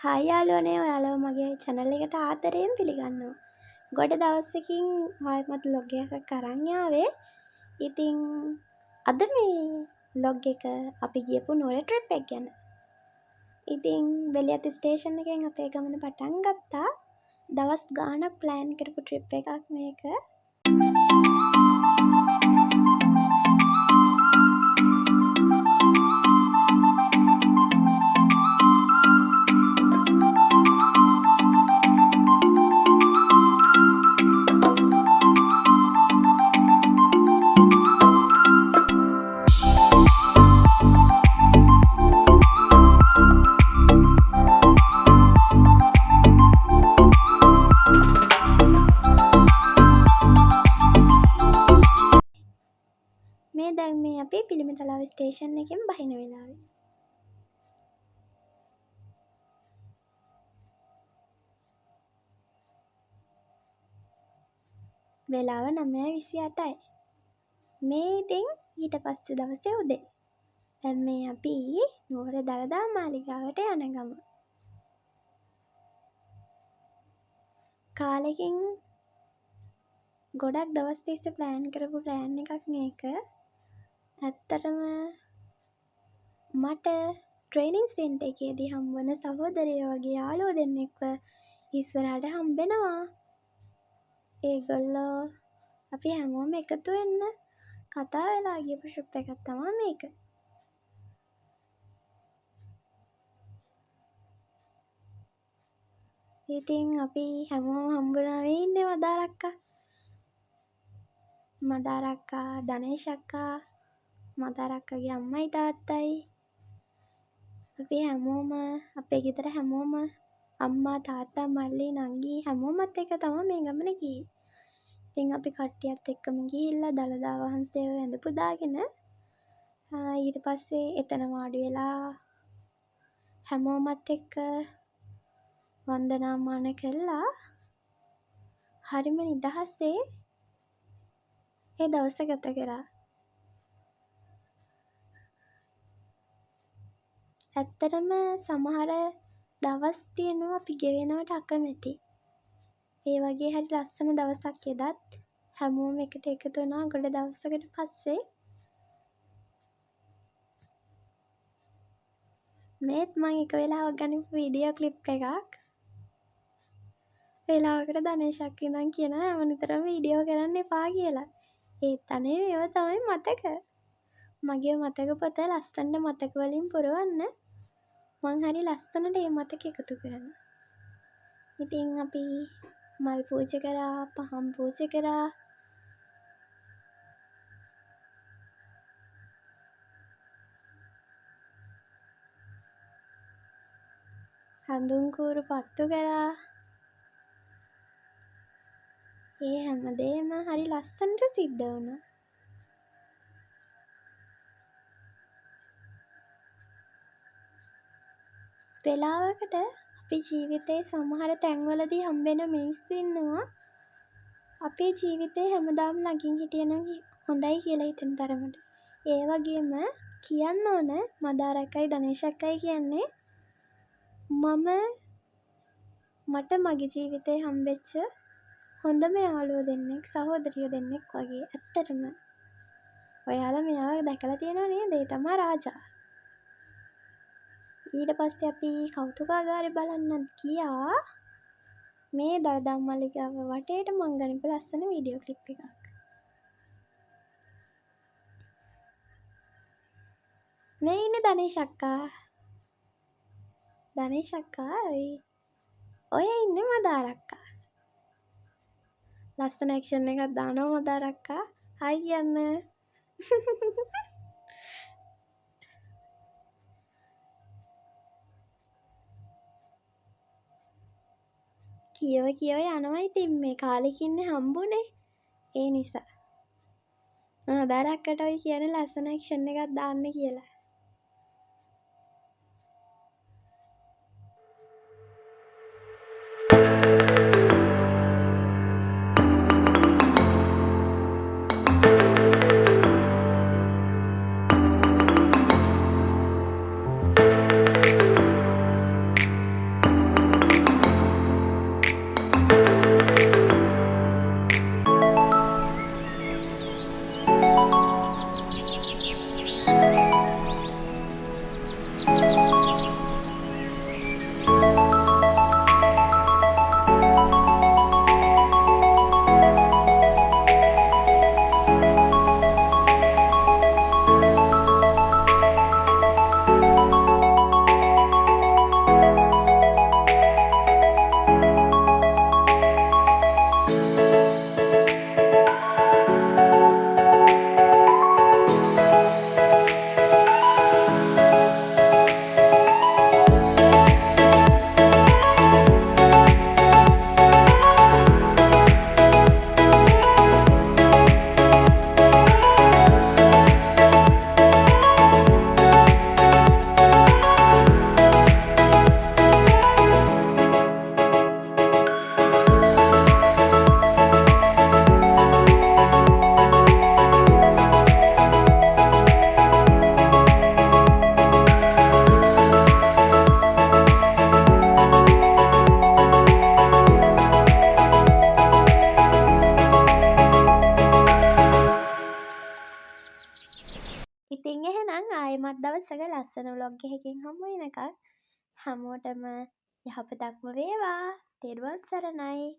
Hi යාළුවනේ ඔයාලව මගේ channel එකට ආදරයෙන් පිළිගන්නවා. ගොඩ දවසකින් ආයෙමත් vlog එකක් අරන් ආවේ. ඉතින් අද මේ vlog එක අපි ගියපු නුවර trip එක ගැන. ඉතින් වෙලියත් ස්ටේෂන් එකෙන් අපේ ගමන පටන් ගත්තා. දවස් ගාණක් plan කරපු trip එකක් මේක. මේ දැන් මේ අපි පිළිමතලාව ස්ටේෂන් එකෙන් බහින වෙලාවේ. වෙලාව 9:28යි. මේ ඉතින් ඊට පස්සේ දවසේ උදේ. දැන් මේ අපි නුවර දළදා මාලිගාවට යන ගම. කාලෙකින් ගොඩක් දවස් තිස්සේ ප්ලෑන් කරපු ප්ලෑන් එකක් මේක. ඇත්තටම මට ට්‍රේනින් සෙන්ටර් එකේදී හම්බවන සහෝදරයෝ වගේ යාළුවෝ දෙන්නෙක්ව ඉස්සරහට හම්බෙනවා. ඒගොල්ලෝ අපි හැමෝම එකතු වෙන්න කතා වෙලා ගියපු ට්‍රිප් එකක් තමයි මේක. ඉතින් අපි හැමෝම හම්බුනා වෙ ඉන්නේ මදාර අක්කා, ධනේෂ් අක්කා, මදාර අක්කාගේ අම්මයි තාත්තයි. අපි හැමෝම අපේ ගෙදර හැමෝම අම්මා තාත්තා මල්ලි නංගි හැමෝමත් එක තමයි මේ ගමන ගියේ. ඉතින් අපි කට්ටියත් එක්කම ගිහිල්ලා දළදා වහන්සේව වැඳ පුදාගෙන ඊට පස්සේ එතන වාඩි වෙලා හැමෝමත් එක්ක වන්දනාමාන කළා. හරිම නිදහසේ ඒ දවස ගත කරා. ඇත්තටම සමහර දවස් තියෙනවා අපි ගෙවෙනවට අකමැති. ඒ වගේ හරි ලස්සන දවසක් එදත් හැමෝම එකට එකතු වුණා ගොඩ දවසකට පස්සේ. මේත් මම එක වෙලාවක් ගනිපු වීඩියෝ ක්ලිප් එකක්. වෙලාවකට ධනේෂ් අක්කා ඉඳන් කියනවා මම නිතරම වීඩියෝ කරන්න එපා කියලා. ඒත් අනේ ඒව තමයි මතක. මගේ මතක පොත ලස්සනට මතක වලින් පුරවන්න මං හරි ලස්සනට මේ මතක එකතු කරනවා. ඉතින් අපි මල් පූජා කරා, පහන් පූජා කරා. හඳුන් කූරු පත්තු කරා. ඒ හැමදේම හරි ලස්සනට සිද්ධ වුණා. වෙලාවකට අපි ජීවිතේ සමහර තැන්වලදී හම්බෙන මිනිස්සු ඉන්නවා. අපේ ජීවිතේ හැමදාම ළඟින් හිටියනම් හොඳයි කියලා හිතෙන තරමට. ඒ වගේම කියන්න ඕන මදාර අක්කයි ධනේෂ් අක්කයි කියන්නේ මට මගේ ජීවිතේ හම්බෙච්ච හොඳම යාළුවෝ දෙන්නෙක්, සහෝදරියෝ දෙන්නෙක් වගේ. ඇත්තටම ඔයාලා මෙයාව දැකලා තියෙනව නේද? ඒ තමයි රාජා. ඊට පස්සේ අපි කෞතුකාගාරය බලන්නත් ගියා. මේ දළදා මාලිගාව වටේට මං ගනිපු ලස්සන වීඩියෝ ක්ලිප් එකක්. මේ ඉන්නේ ධනේෂ් අක්කා. ධනේෂ් අක්කා ඔය ඉන්නේ මදාර අක්කා. ලස්සන ඇක්ෂන් එකක් දානවා මදාර අක්කා. හායි කියන්න. කියව යනවා. ඉතින් මේ කාලෙකින්නේ හම්බුනේ. ඒ නිසා මදාර අක්කට ඔය කියන ලස්සන ඇක්ෂන් එකක් දාන්න කියලා. ඉතින් එහෙනම් ආයෙමත් දවසක ලස්සන vlog එකකින් හමු වෙනකන් හැමෝටම යහපතක්ම වේවා. තෙරුවන් සරණයි.